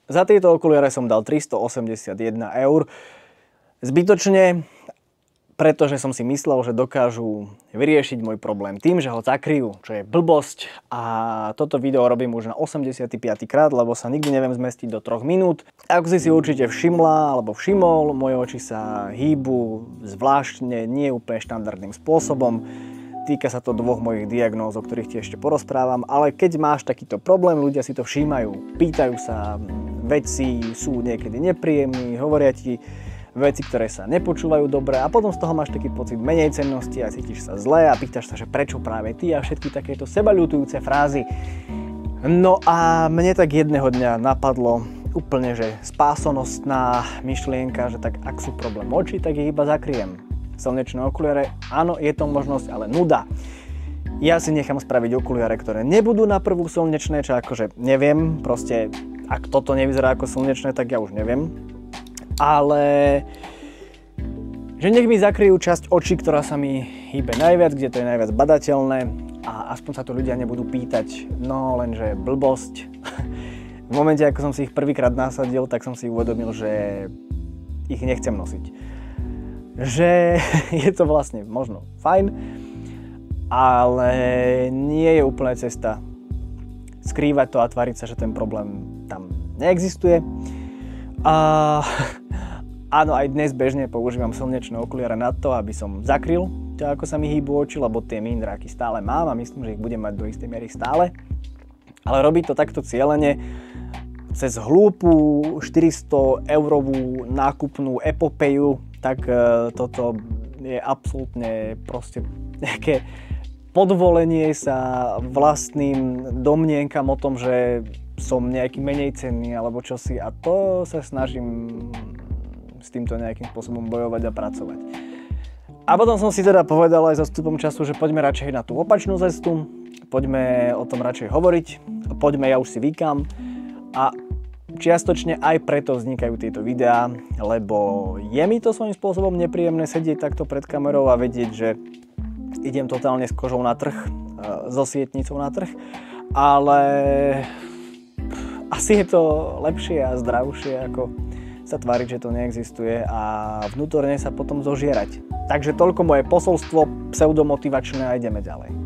Za tieto okuliare som dal 381 €. Zbytočne, pretože som si myslel, že dokážu vyriešiť môj problém tým, že ho zakryjú, čo je blbosť. A toto video robím už na 85. krát, lebo sa nikdy neviem zmestiť do 3 minút. Ako si určite všimla alebo všimol, moje oči sa hýbu zvláštne, nie úplne štandardným spôsobom. Týka sa to 2 mojich diagnóz, o ktorých ti ešte porozprávam, ale keď máš takýto problém, ľudia si to všímajú, pýtajú sa, veci sú niekedy nepríjemní, hovoria ti veci, ktoré sa nepočúvajú dobre a potom z toho máš taký pocit menej cennosti a cítiš sa zle a pýtaš sa, že prečo práve ty a všetky takéto sebaľutujúce frázy. No a mne tak jedného dňa napadlo úplne, že spásonosná myšlienka, že tak ak sú problém oči, tak ich iba zakryjem. Slnečné okuliare, áno, je to možnosť, ale nuda. Ja si nechám spraviť okuliare, ktoré nebudú na prvú slnečné, čo akože neviem, proste ak toto nevyzerá ako slnečné, tak ja už neviem. Ale že nech mi zakryjú časť očí, ktorá sa mi hýbe najviac, kde to je najviac badateľné a aspoň sa to ľudia nebudú pýtať, no lenže blbosť. V momente, ako som si ich prvýkrát nasadil, tak som si uvedomil, že ich nechcem nosiť. Že je to vlastne možno fajn, ale nie je úplne cesta skrývať to a tváriť sa, že ten problém tam neexistuje. A áno, aj dnes bežne používam slnečné okuliare na to, aby som zakryl to, ako sa mi hýbu oči, lebo tie mindráky stále mám a myslím, že ich budem mať do istej miery stále. Ale robiť to takto cieľene cez hlúpu 400-eurovú nákupnú epopeju, tak toto je absolútne proste nejaké podvolenie sa vlastným domnienkam o tom, že som nejaký menej cenný alebo čosi a to sa snažím s týmto nejakým spôsobom bojovať a pracovať. A potom som si teda povedal aj za vstupom času, že poďme radšej na tú opačnú cestu, poďme o tom radšej hovoriť, poďme, ja už si vykam a čiastočne aj preto vznikajú tieto videá, lebo je mi to svojím spôsobom nepríjemné sedieť takto pred kamerou a vedieť, že idem totálne s kožou na trh, so sietnicou na trh, ale asi je to lepšie a zdravšie, ako sa tváriť, že to neexistuje a vnútorne sa potom zožierať. Takže toľko moje posolstvo pseudomotivačné a ideme ďalej.